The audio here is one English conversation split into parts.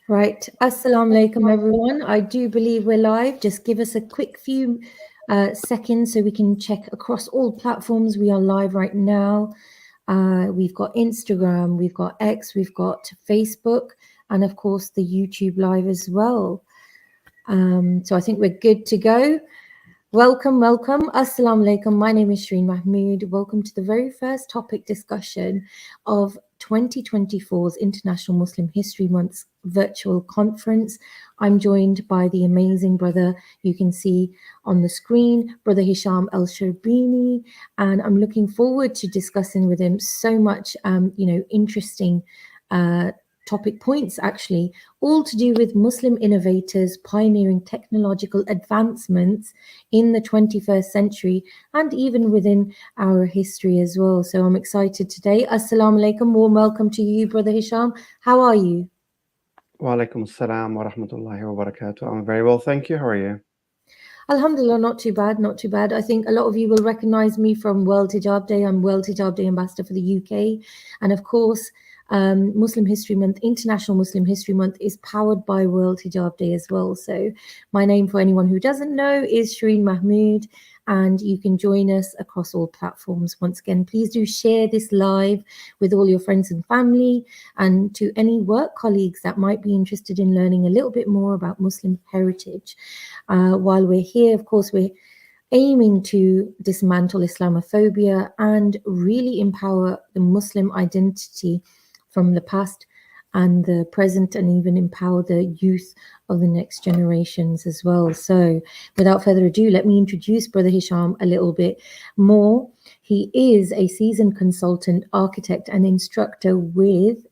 Right. Assalamu alaikum, everyone. I do believe we're live. Just give us a quick few seconds so we can check across all platforms. We are live right now. We've got Instagram, we've got X, we've got Facebook, and of course the YouTube live as well. So I think we're good to go. Welcome. Assalamu alaikum. My name is Shreen Mahmood. Welcome to the very first topic discussion of 2024's International Muslim History Month's virtual conference. I'm joined by the amazing brother you can see on the screen, Brother Hisham El Serbini, and I'm looking forward to discussing with him so much, interesting topic points, actually, all to do with Muslim innovators pioneering technological advancements in the 21st century and even within our history as well. So I'm excited today. Assalamu alaikum. Warm welcome to you, Brother Hisham. How are you? Wa alaikum assalam wa rahmatullahi wa barakatuh. I'm very well, thank you. How are you? Alhamdulillah, not too bad, not too bad. I think a lot of you will recognize me from World Hijab Day. I'm World Hijab Day Ambassador for the UK. And of course, Muslim History Month, International Muslim History Month, is powered by World Hijab Day as well. So my name, for anyone who doesn't know, is Shreen Mahmood, and you can join us across all platforms. Once again, please do share this live with all your friends and family, and to any work colleagues that might be interested in learning a little bit more about Muslim heritage. While we're here, of course, we're aiming to dismantle Islamophobia and really empower the Muslim identity from the past and the present, and even empower the youth of the next generations as well. So without further ado, let me introduce Brother Hisham a little bit more. He is a seasoned consultant, architect, and instructor with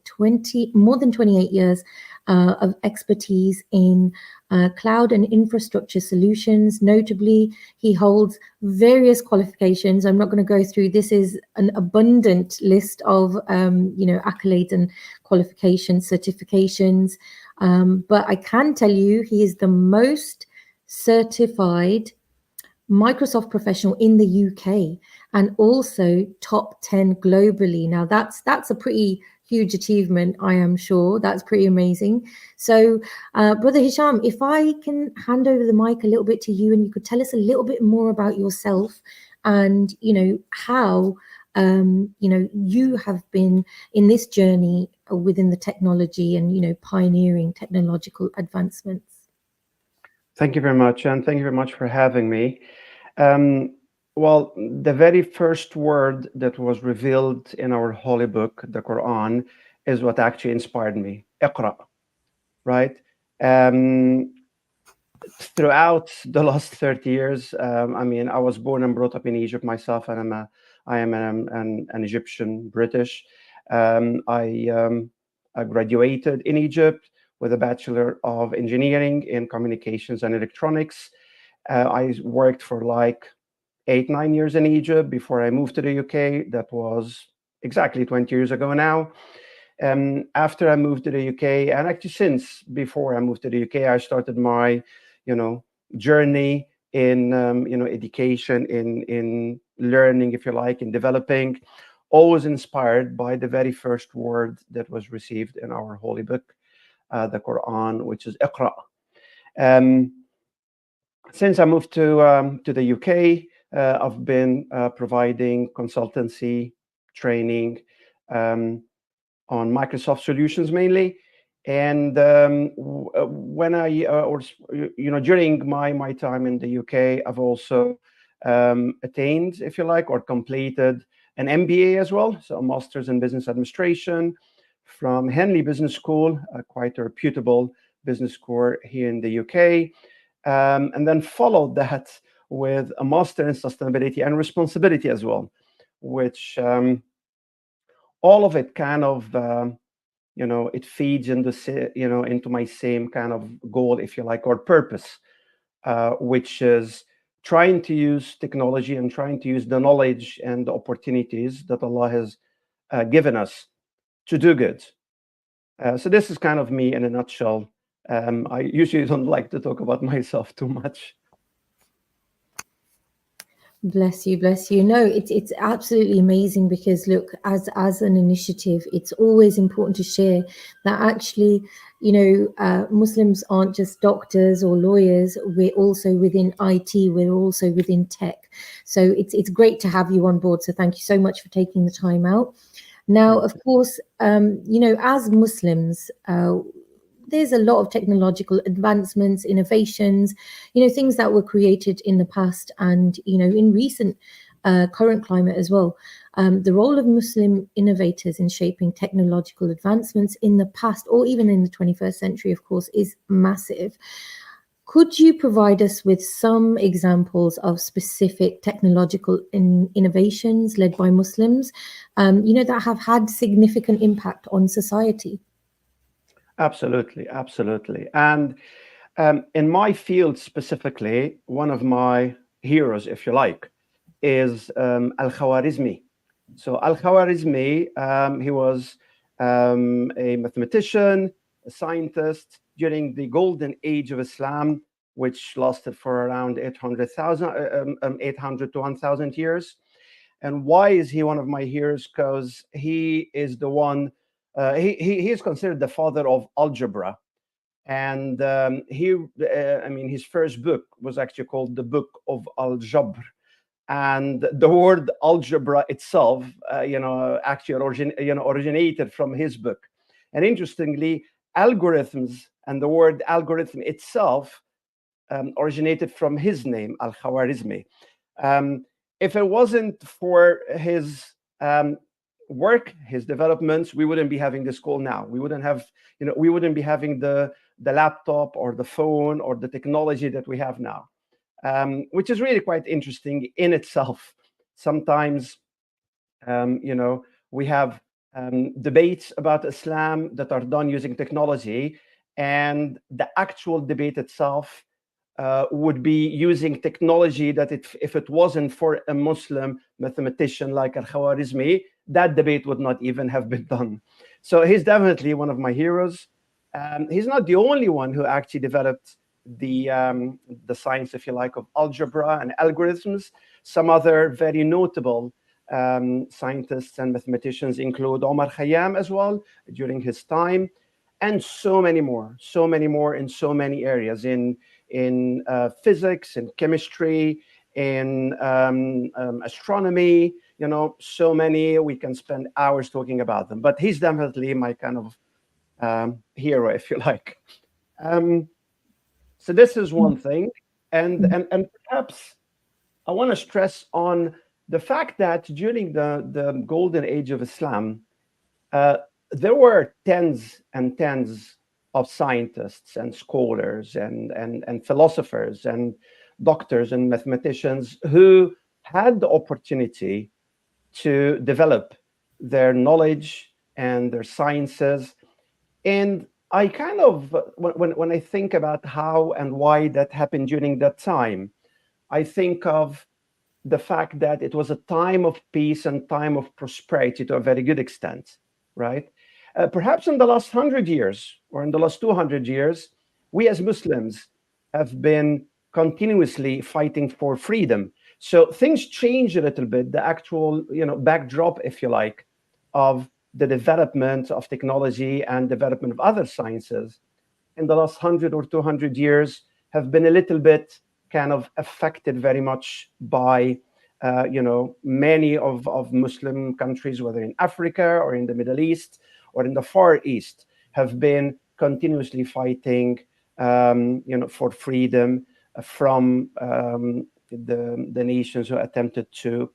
more than 28 years of expertise in cloud and infrastructure solutions. Notably, he holds various qualifications. I'm not going to go through. This is an abundant list of accolades and qualifications, certifications. But I can tell you, he is the most certified Microsoft professional in the UK, and also top 10 globally. Now that's a pretty huge achievement, I am sure. That's pretty amazing. So Brother Hisham, if I can hand over the mic a little bit to you, and you could tell us a little bit more about yourself and how you have been in this journey within the technology and pioneering technological advancements. Thank you very much, and thank you very much for having me. Well, the very first word that was revealed in our holy book, the Quran, is what actually inspired me. Iqra, right? Throughout the last 30 years, I was born and brought up in Egypt myself, and I am an Egyptian British. I graduated in Egypt with a Bachelor of Engineering in Communications and Electronics. I worked for like 8-9 years in Egypt before I moved to the UK. That was exactly 20 years ago now. After I moved to the UK, and actually since before I moved to the UK, I started my, journey in, education, in learning, if you like, in developing, always inspired by the very first word that was received in our holy book, the Quran, which is Iqra. Since I moved to the UK, I've been providing consultancy training on Microsoft solutions mainly. And when during my time in the UK, I've also attained, if you like, or completed an MBA as well, so a Master's in Business Administration from Henley Business School, quite a reputable business school here in the UK. And then followed that with a Master in Sustainability and Responsibility as well, which all of it kind of, it feeds into my same kind of goal, if you like, or purpose, which is trying to use technology and trying to use the knowledge and the opportunities that Allah has given us to do good. So this is kind of me in a nutshell. I usually don't like to talk about myself too much. Bless you, bless you. No, it's absolutely amazing because look, as an initiative, it's always important to share that actually, Muslims aren't just doctors or lawyers. We're also within IT. We're also within tech. So it's great to have you on board. So thank you so much for taking the time out. Now, of course, as Muslims, there's a lot of technological advancements, innovations, things that were created in the past and, in recent current climate as well. The role of Muslim innovators in shaping technological advancements in the past or even in the 21st century, of course, is massive. Could you provide us with some examples of specific technological innovations led by Muslims, that have had significant impact on society? Absolutely, absolutely. And in my field specifically, one of my heroes, if you like, is Al-Khwarizmi. So Al-Khwarizmi, he was a mathematician, a scientist during the golden age of Islam, which lasted for around 800 to 1,000 years. And why is he one of my heroes? Because he is the one, he is considered the father of algebra. And his first book was actually called the Book of Al-Jabr. And the word algebra itself, actually originated from his book. And interestingly, algorithms and the word algorithm itself originated from his name, Al-Khwarizmi. If it wasn't for his work, his developments, we wouldn't be having this call now. We wouldn't be having the laptop or the phone or the technology that we have now, which is really quite interesting in itself. Sometimes, we have debates about Islam that are done using technology, and the actual debate itself would be using technology that if it wasn't for a Muslim mathematician like Al-Khwarizmi, that debate would not even have been done. So he's definitely one of my heroes. He's not the only one who actually developed the science, if you like, of algebra and algorithms. Some other very notable scientists and mathematicians include Omar Khayyam as well during his time, and so many more in so many areas, in physics, in chemistry, in astronomy. So many, we can spend hours talking about them. But he's definitely my kind of hero, if you like. So this is one thing, and perhaps I want to stress on the fact that during the golden age of Islam, there were tens and tens of scientists and scholars and philosophers and doctors and mathematicians who had the opportunity to develop their knowledge and their sciences. And I kind of, when I think about how and why that happened during that time, I think of the fact that it was a time of peace and time of prosperity to a very good extent, right? Perhaps in the last 100 years or in the last 200 years, we as Muslims have been continuously fighting for freedom. So things change a little bit, the actual, backdrop, if you like, of the development of technology and development of other sciences in the last 100 or 200 years have been a little bit kind of affected very much by, many of Muslim countries, whether in Africa or in the Middle East or in the Far East, have been continuously fighting, for freedom from the nations who attempted to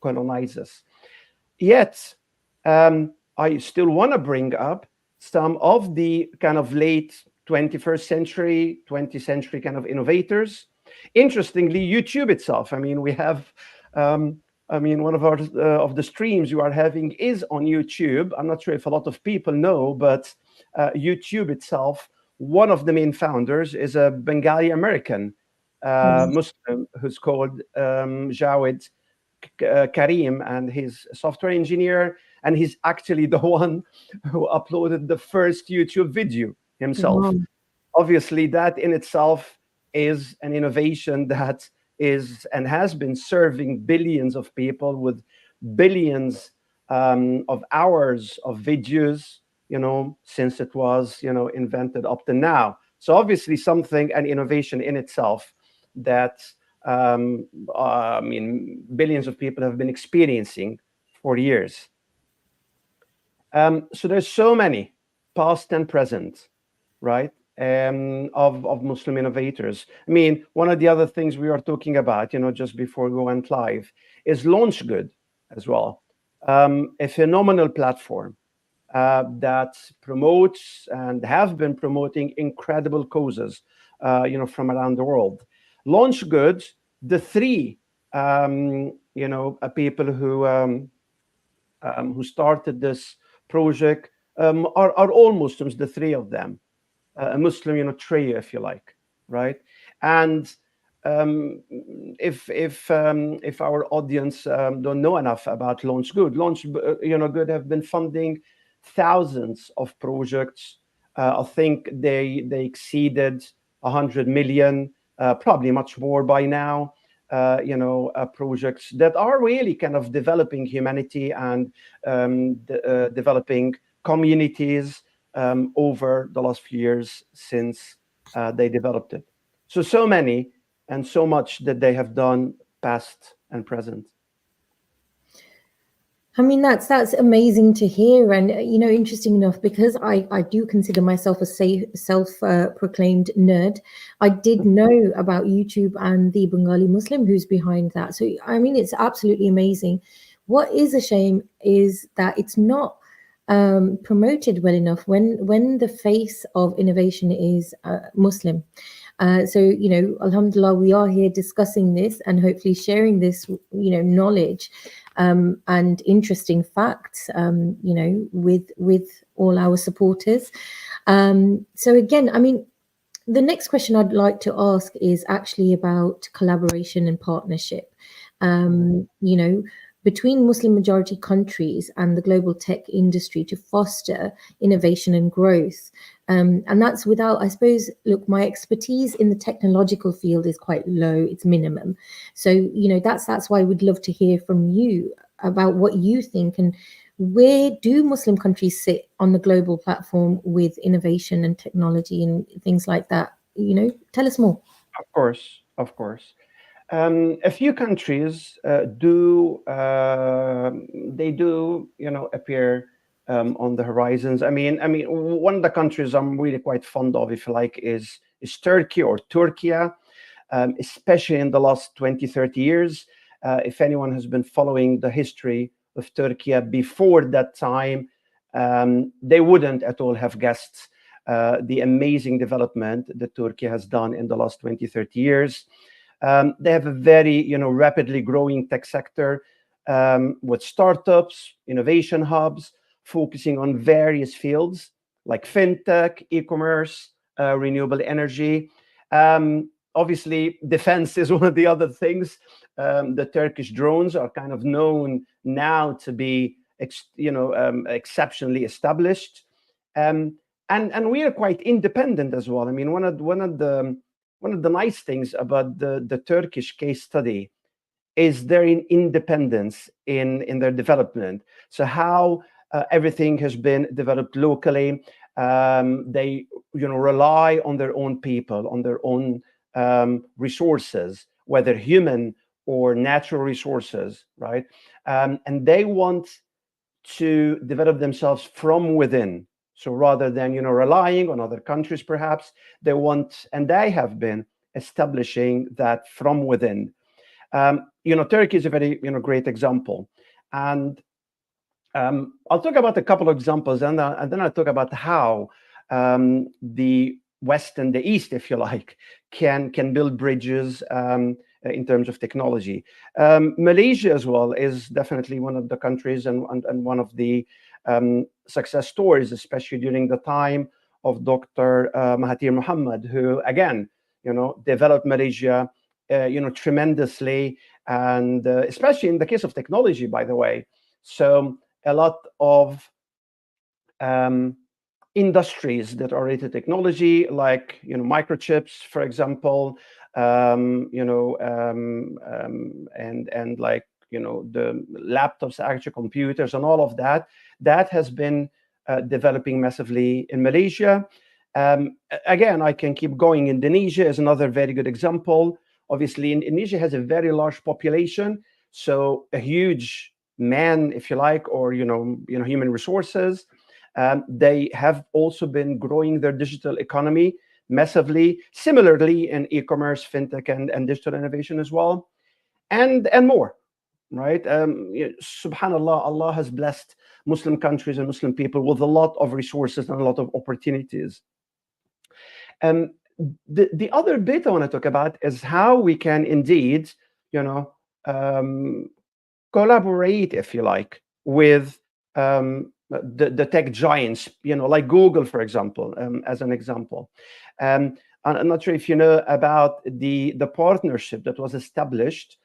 colonize us. Yet, I still want to bring up some of the kind of late 21st century, 20th century kind of innovators. Interestingly, YouTube itself. We have, one of our of the streams you are having is on YouTube. I'm not sure if a lot of people know, but YouTube itself, one of the main founders is a Bengali American Muslim who's called Jawed Karim, and he's a software engineer, and he's actually the one who uploaded the first YouTube video himself. Wow. Obviously, that in itself is an innovation that is and has been serving billions of people with billions of hours of videos, since it was, invented up to now. So obviously something, an innovation in itself that, billions of people have been experiencing for years. So there's so many, past and present, right, of Muslim innovators. One of the other things we are talking about, just before we went live, is Launch Good as well. A phenomenal platform that promotes and have been promoting incredible causes, from around the world. Launch Good, the three, people who started this project are all Muslims, the three of them, a Muslim, trio, if you like, right? And if our audience don't know enough about Launch Good, Good have been funding thousands of projects. I think they exceeded 100 million, probably much more by now. Projects that are really kind of developing humanity and developing communities over the last few years since they developed it. So many and so much that they have done, past and present. That's amazing to hear, and interesting enough, because I do consider myself a self-proclaimed nerd. I did know about YouTube and the Bengali Muslim who's behind that. So it's absolutely amazing. What is a shame is that it's not promoted well enough when the face of innovation is Muslim. So alhamdulillah, we are here discussing this and hopefully sharing this knowledge and interesting facts with all our supporters. So again, the next question I'd like to ask is actually about collaboration and partnership. Between Muslim majority countries and the global tech industry to foster innovation and growth. And that's without, I suppose, look, my expertise in the technological field is quite low, it's minimum. So, that's why I would love to hear from you about what you think, and where do Muslim countries sit on the global platform with innovation and technology and things like that? Tell us more. Of course. A few countries do appear on the horizons. One of the countries I'm really quite fond of, if you like, is Turkey or Turkey, especially in the last 20, 30 years. If anyone has been following the history of Turkey before that time, they wouldn't at all have guessed the amazing development that Turkey has done in the last 20, 30 years. They have a very, rapidly growing tech sector with startups, innovation hubs, focusing on various fields like fintech, e-commerce, renewable energy. Obviously, defense is one of the other things. The Turkish drones are kind of known now to be, exceptionally established, and we are quite independent as well. One of the nice things about the Turkish case study is their independence in their development. So how everything has been developed locally. They rely on their own people, on their own resources, whether human or natural resources, right? And they want to develop themselves from within. So rather than relying on other countries, perhaps they want, and they have been establishing that from within. Turkey is a very great example, and I'll talk about a couple of examples, and then I'll talk about how the West and the East, if you like, can build bridges in terms of technology. Malaysia as well is definitely one of the countries and one of the success stories, especially during the time of Dr. Mahathir Mohamad, who again, developed Malaysia, tremendously, and especially in the case of technology, by the way. So a lot of industries that are related to technology, like microchips, for example, and like, the laptops, actual computers, and all of that. That has been developing massively in Malaysia. Again, I can keep going. Indonesia is another very good example. Obviously, Indonesia has a very large population, so a huge man, if you like, or human resources. They have also been growing their digital economy massively, similarly in e-commerce, fintech, and digital innovation as well, and more. Right? Subhanallah, Allah has blessed Muslim countries and Muslim people with a lot of resources and a lot of opportunities. The other bit I want to talk about is how we can indeed, collaborate, if you like, with the tech giants, like Google, for example, as an example. I'm not sure if you know about the partnership that was established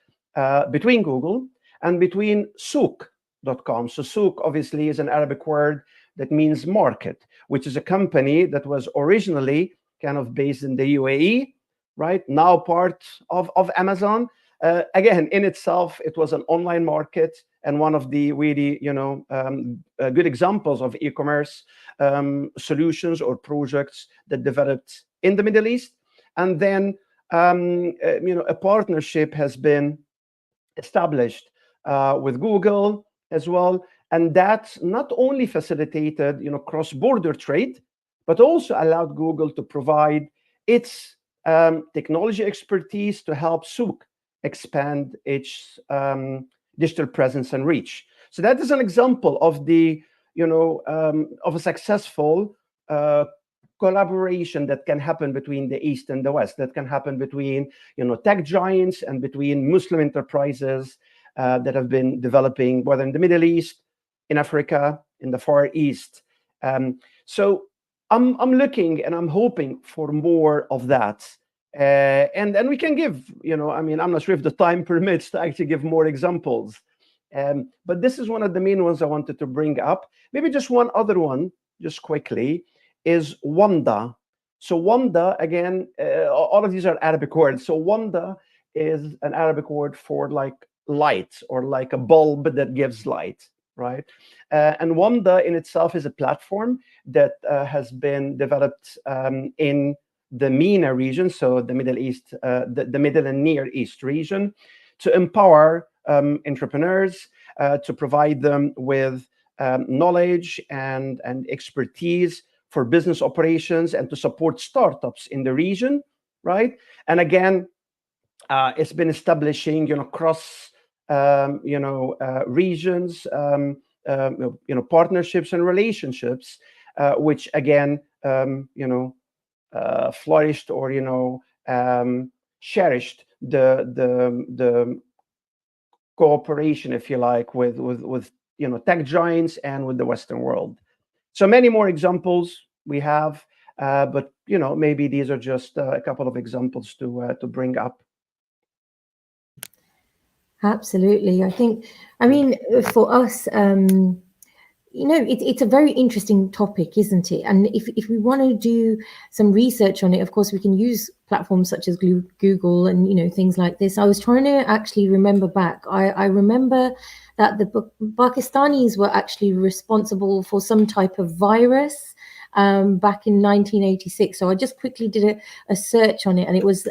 between Google and between Souk.com. So Souk obviously is an Arabic word that means market, which is a company that was originally kind of based in the UAE, right? Now part of Amazon. Again, in itself, it was an online market and one of the really, good examples of e-commerce solutions or projects that developed in the Middle East. And then, a partnership has been established with Google as well, and that not only facilitated, cross-border trade, but also allowed Google to provide its technology expertise to help Souk expand its digital presence and reach. So that is an example of the, of a successful collaboration that can happen between the East and the West, that can happen between, tech giants and between Muslim enterprises that have been developing, whether in the Middle East, in Africa, in the Far East. So I'm looking and I'm hoping for more of that. And we can give, I'm not sure if the time permits to actually give more examples. But this is one of the main ones I wanted to bring up. Maybe just one other one, just quickly, is Wanda. So Wanda, again, all of these are Arabic words. So Wanda is an Arabic word for like light, or like a bulb that gives light, right? And Wanda in itself is a platform that has been developed in the MENA region, so the Middle East, the Middle and Near East region, to empower entrepreneurs, to provide them with knowledge and expertise for business operations, and to support startups in the region, right? And again, it's been establishing, cross, regions, partnerships and relationships, which again, flourished or cherished the cooperation, if you like, with tech giants and with the Western world. So many more examples we have, but maybe these are just a couple of examples to bring up. Absolutely. I think, for us, it's a very interesting topic, isn't it? And if we want to do some research on it, of course, we can use platforms such as Google and, things like this. I was trying to actually remember back. I remember that the Pakistanis were actually responsible for some type of virus back in 1986. So I just quickly did a search on it, and it was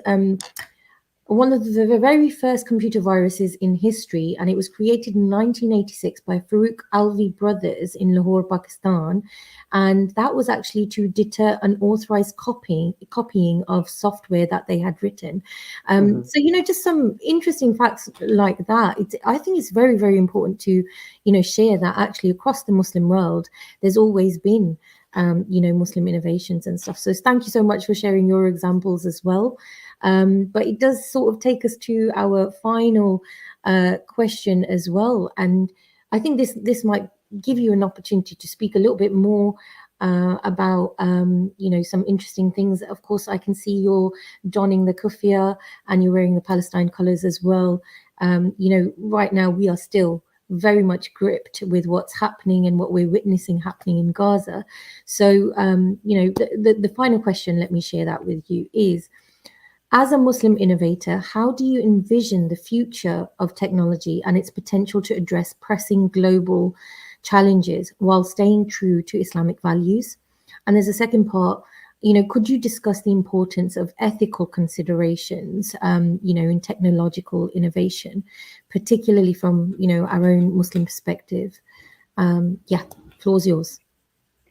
one of the very first computer viruses in history, and it was created in 1986 by Farooq Alvi brothers in Lahore, Pakistan, and that was actually to deter unauthorized copying of software that they had written. So just some interesting facts like that. I think it's very, very important to share that actually across the Muslim world there's always been Muslim innovations and stuff. So thank you so much for sharing your examples as well. But it does sort of take us to our final question as well. And I think this might give you an opportunity to speak a little bit more about, some interesting things. Of course, I can see you're donning the kufiya and you're wearing the Palestine colors as well. Right now we are still very much gripped with what's happening and what we're witnessing happening in Gaza. So, the final question, let me share that with you, is As a Muslim innovator, how do you envision the future of technology and its potential to address pressing global challenges while staying true to Islamic values? And there's a second part, could you discuss the importance of ethical considerations, in technological innovation, particularly from, our own Muslim perspective? Yeah, floor's yours.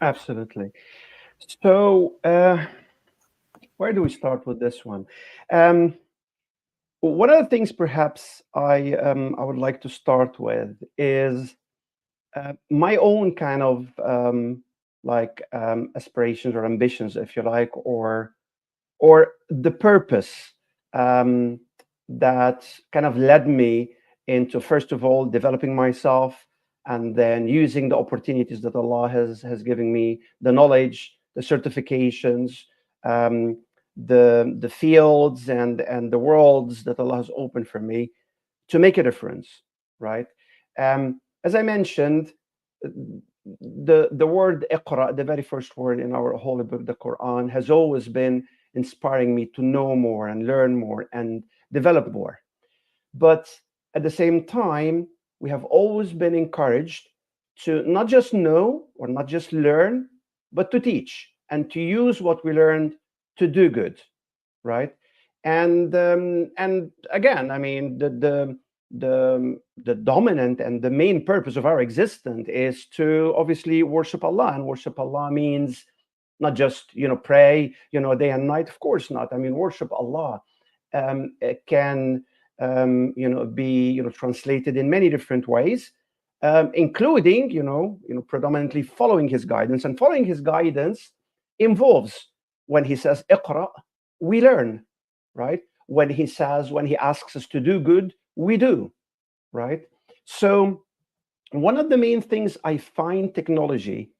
Absolutely. So, where do we start with this one? One of the things perhaps I would like to start with is my own kind of aspirations or ambitions, if you like, or the purpose um, that kind of led me into, first of all, developing myself, and then using the opportunities that Allah has given me, the knowledge, the certifications, um, the fields and the worlds that Allah has opened for me to make a difference, right? As I mentioned, the word Iqra, the very first word in our holy book, the Quran, has always been inspiring me to know more and learn more and develop more. But at the same time, we have always been encouraged to not just know or not just learn, but to teach and to use what we learned to do good, right? And again, I mean, the dominant and the main purpose of our existence is to obviously worship Allah, and worship Allah means not just pray day and night. Of course not. I mean, worship Allah can be translated in many different ways, including predominantly following His guidance. And following His guidance involves, when He says Iqra, we learn, right? When He asks us to do good, we do, right? So one of the main things I find technology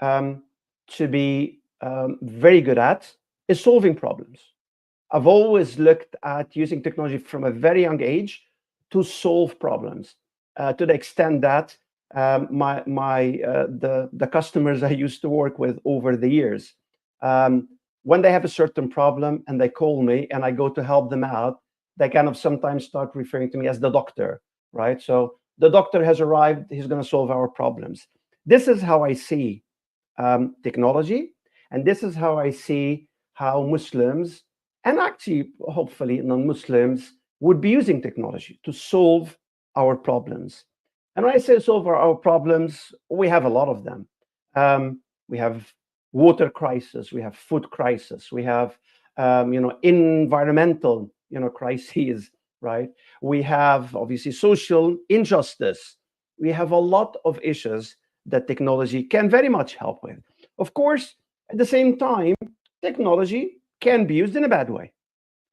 to be very good at is solving problems. I've always looked at using technology from a very young age to solve problems, to the extent that the customers I used to work with over the years, when they have a certain problem and they call me and I go to help them out, they kind of sometimes start referring to me as the doctor, right? So the doctor has arrived, he's going to solve our problems. This is how I see technology, and this is how I see how Muslims, and actually hopefully non-Muslims, would be using technology to solve our problems. And when I say solve our problems, we have a lot of them. We have water crisis, we have food crisis, we have environmental crises, right? We have obviously social injustice. We have a lot of issues that technology can very much help with. Of course, at the same time, technology can be used in a bad way.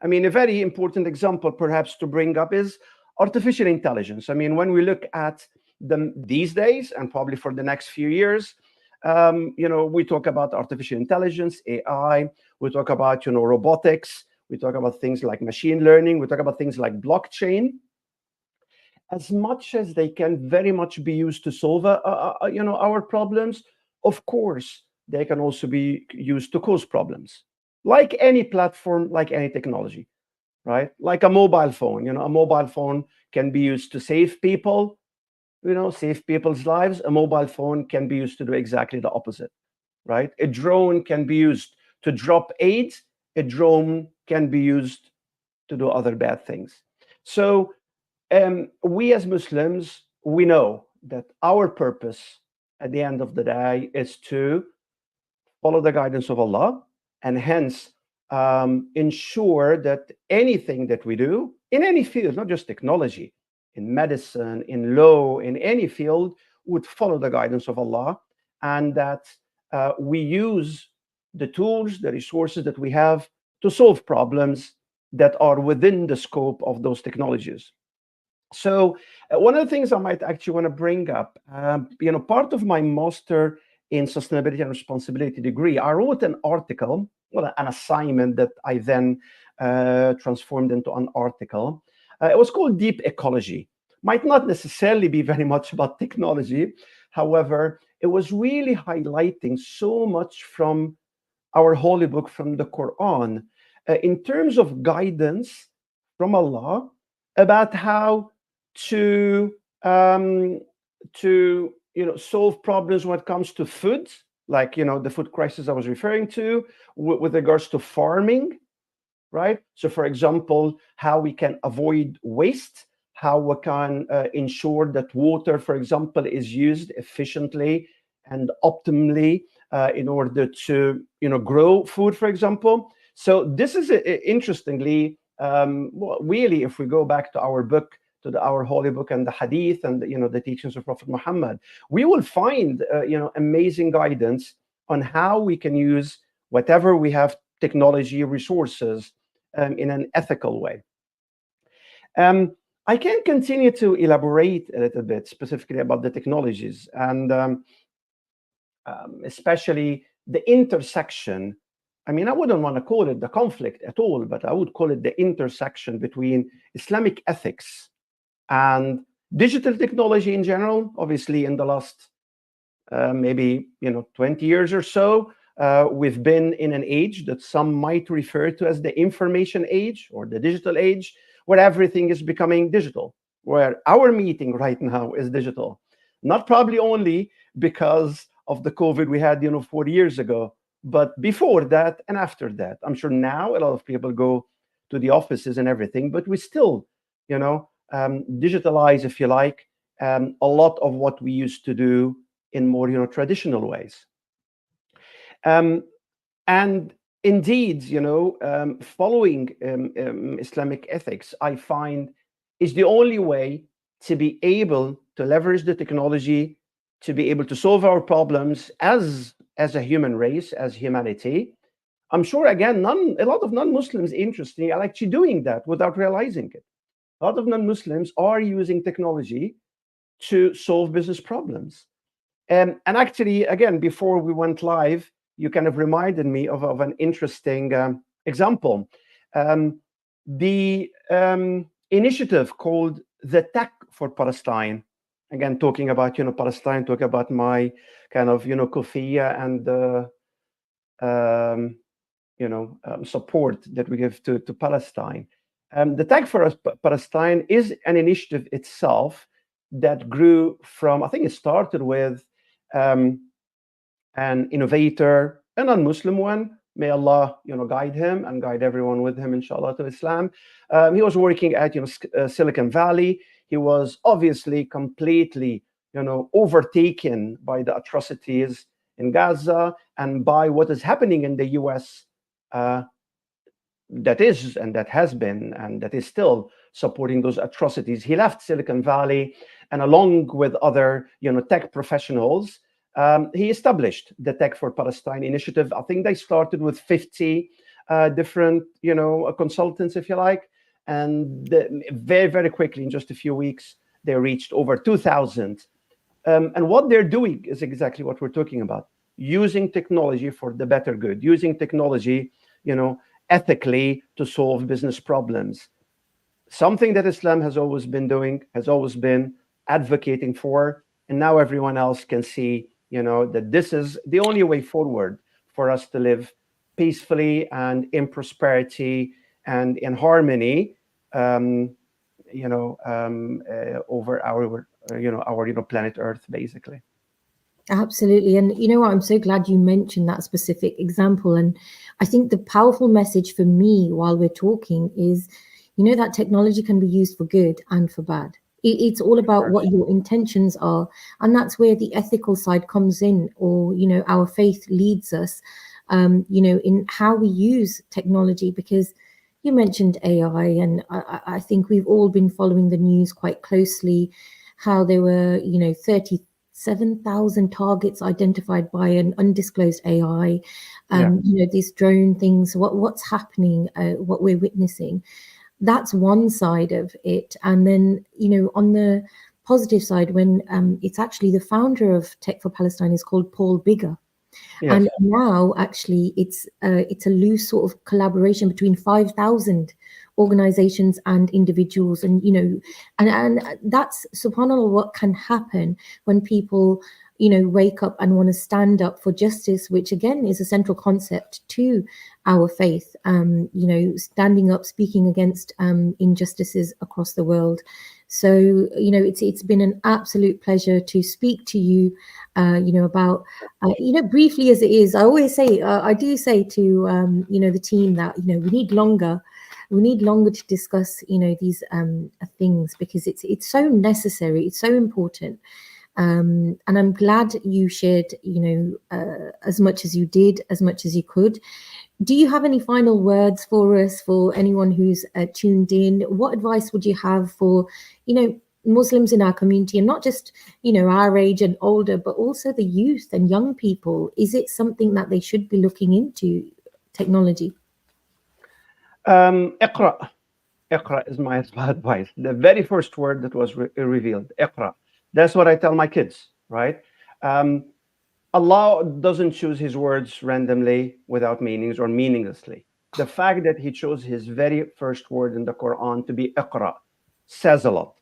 I mean, a very important example perhaps to bring up is artificial intelligence. I mean, when we look at them these days, and probably for the next few years, we talk about artificial intelligence, AI, we talk about, robotics, we talk about things like machine learning, we talk about things like blockchain. As much as they can very much be used to solve, our problems, of course, they can also be used to cause problems. Like any platform, like any technology, right? Like a mobile phone, a mobile phone can be used to save people, save people's lives. A mobile phone can be used to do exactly the opposite, right? A drone can be used to drop aid. A drone can be used to do other bad things. So we as Muslims, we know that our purpose at the end of the day is to follow the guidance of Allah, and hence ensure that anything that we do in any field, not just technology, in medicine, in law, in any field, would follow the guidance of Allah, and that we use the tools, the resources that we have to solve problems that are within the scope of those technologies. So one of the things I might actually want to bring up, part of my master in sustainability and responsibility degree, I wrote an article, well, an assignment that I then transformed into an article. It was called Deep Ecology. Might not necessarily be very much about technology. However, it was really highlighting so much from our holy book, from the Quran, in terms of guidance from Allah about how to solve problems when it comes to food, like the food crisis I was referring to, with regards to farming, right? So, for example, how we can avoid waste, how we can ensure that water, for example, is used efficiently and optimally in order to grow food, for example. So this is interestingly, really, if we go back to our book, to our holy book and the hadith and the teachings of Prophet Muhammad, we will find amazing guidance on how we can use whatever we have technology resources in an ethical way. I can continue to elaborate a little bit specifically about the technologies and especially the intersection. I mean, I wouldn't want to call it the conflict at all, but I would call it the intersection between Islamic ethics and digital technology in general. Obviously, in the last maybe 20 years or so, we've been in an age that some might refer to as the information age or the digital age, where everything is becoming digital, where our meeting right now is digital. Not probably only because of the COVID we had 40 years ago, but before that and after that. I'm sure now a lot of people go to the offices and everything, but we still digitalize, if you like, a lot of what we used to do in more traditional ways. And indeed, following Islamic ethics, I find is the only way to be able to leverage the technology to be able to solve our problems as a human race, as humanity. I'm sure, again, a lot of non-Muslims, interestingly, are actually doing that without realizing it. A lot of non-Muslims are using technology to solve business problems. And actually, again, before we went live, you kind of reminded me of an interesting example. The initiative called the Tech for Palestine, again, talking about Palestine, talking about my kind of kufiyya and support that we give to Palestine. The Tech for Palestine is an initiative itself that grew from, I think it started with an innovator, a non-Muslim one. May Allah, guide him and guide everyone with him, inshallah, to Islam. He was working at, Silicon Valley. He was obviously completely, overtaken by the atrocities in Gaza and by what is happening in the U.S. That is and that has been and that is still supporting those atrocities. He left Silicon Valley, and along with other, tech professionals, he established the Tech for Palestine initiative. I think they started with 50 different, consultants, if you like, and very, very quickly, in just a few weeks, they reached over 2,000. And what they're doing is exactly what we're talking about: using technology for the better good, using technology, ethically to solve business problems. Something that Islam has always been doing, has always been advocating for, and now everyone else can see, that this is the only way forward for us to live peacefully and in prosperity and in harmony, over our planet Earth, basically. Absolutely. And you know what? I'm so glad you mentioned that specific example. And I think the powerful message for me while we're talking is, that technology can be used for good and for bad. It's all about what your intentions are. And that's where the ethical side comes in, or, our faith leads us, in how we use technology. Because you mentioned AI, and I think we've all been following the news quite closely, how there were, 37,000 targets identified by an undisclosed AI. These drone things, what's happening, what we're witnessing. That's one side of it. And then, on the positive side, when it's actually the founder of Tech for Palestine is called Paul Bigger. Yes. And now actually it's a loose sort of collaboration between 5,000 organizations and individuals. And, and that's, subhanAllah, what can happen when people, wake up and want to stand up for justice, which again is a central concept to our faith. Standing up, speaking against injustices across the world. So, it's been an absolute pleasure to speak to you, about, briefly as it is. I always say, I do say to, the team that, we need longer. We need longer to discuss, these things, because it's so necessary. It's so important. And I'm glad you shared, as much as you did, as much as you could. Do you have any final words for us, for anyone who's tuned in? What advice would you have for, Muslims in our community, and not just, our age and older, but also the youth and young people? Is it something that they should be looking into, technology? Iqra. Iqra is my advice. The very first word that was revealed, Iqra. That's what I tell my kids, right? Allah doesn't choose his words randomly, without meanings or meaninglessly. The fact that he chose his very first word in the Quran to be Iqra says a lot,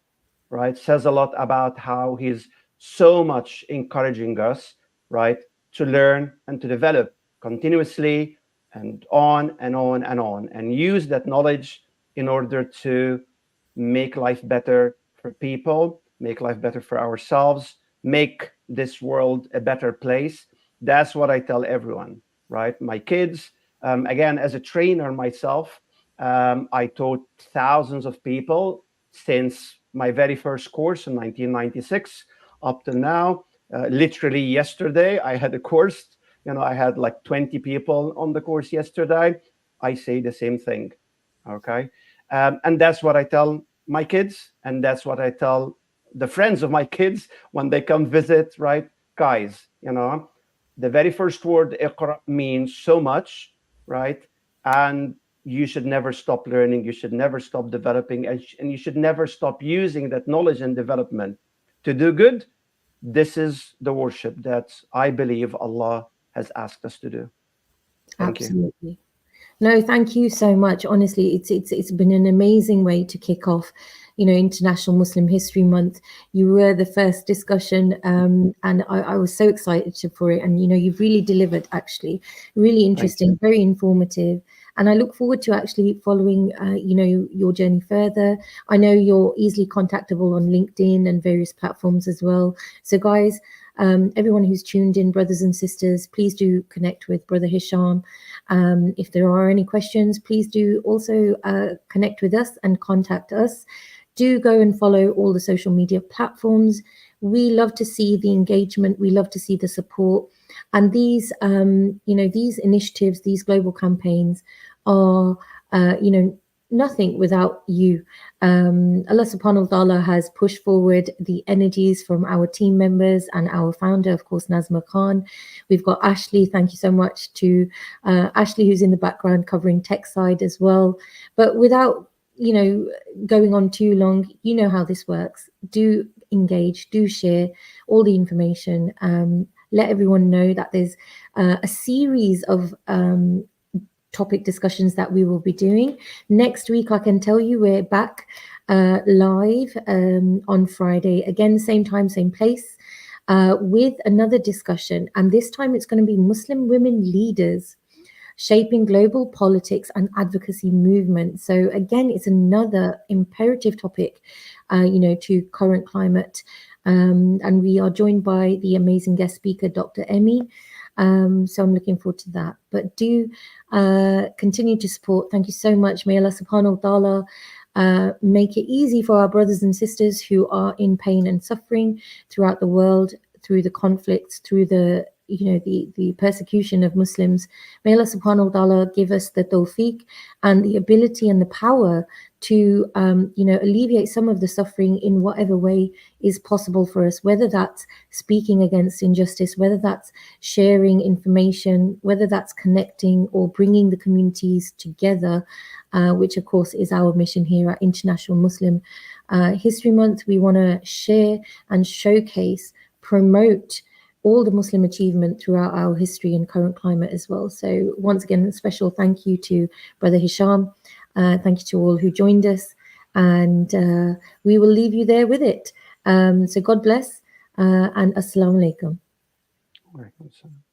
right? Says a lot about how he's so much encouraging us, right, to learn and to develop continuously and on and on and on, and use that knowledge in order to make life better for people, make life better for ourselves, make this world a better place. That's what I tell everyone, right? My kids, again, as a trainer myself, I taught thousands of people since my very first course in 1996 up to now. Literally yesterday, I had a course. I had like 20 people on the course yesterday. I say the same thing, okay? And that's what I tell my kids, and that's what I tell the friends of my kids when they come visit, right? Guys, the very first word Iqra means so much, right? And you should never stop learning. You should never stop developing, and you should never stop using that knowledge and development to do good. This is the worship that I believe Allah has asked us to do. Thank Absolutely. you. No, thank you so much. Honestly, it's been an amazing way to kick off, International Muslim History Month. You were the first discussion, and I was so excited for it. And you've really delivered. Actually, really interesting, very informative. And I look forward to actually following, your journey further. I know you're easily contactable on LinkedIn and various platforms as well. So, guys. Everyone who's tuned in, brothers and sisters, please do connect with Brother Hisham. If there are any questions, please do also connect with us and contact us. Do go and follow all the social media platforms. We love to see the engagement. We love to see the support. And these, these initiatives, these global campaigns are, nothing without you. Allah subhanahu wa ta'ala has pushed forward the energies from our team members and our founder, of course, Nazma Khan. We've got Ashley. Thank you so much to Ashley, who's in the background covering tech side as well. But without, going on too long, you know how this works. Do engage, do share all the information. Let everyone know that there's a series of topic discussions that we will be doing. Next week, I can tell you we're back live on Friday. Again, same time, same place, with another discussion. And this time it's going to be Muslim women leaders shaping global politics and advocacy movements. So again, it's another imperative topic, to current climate. And we are joined by the amazing guest speaker, Dr. Emmy. So I'm looking forward to that. But do continue to support. Thank you so much. May Allah subhanahu wa ta'ala make it easy for our brothers and sisters who are in pain and suffering throughout the world, through the conflicts, through the the persecution of Muslims. May Allah subhanahu wa ta'ala give us the tawfiq and the ability and the power to alleviate some of the suffering in whatever way is possible for us, whether that's speaking against injustice, whether that's sharing information, whether that's connecting or bringing the communities together, which of course is our mission here at International Muslim History Month. We want to share and showcase, promote all the Muslim achievement throughout our history and current climate as well. So once again, a special thank you to Brother Hisham. Thank you to all who joined us, and we will leave you there with it. So God bless, and Assalamu alaikum. Alaikum salam.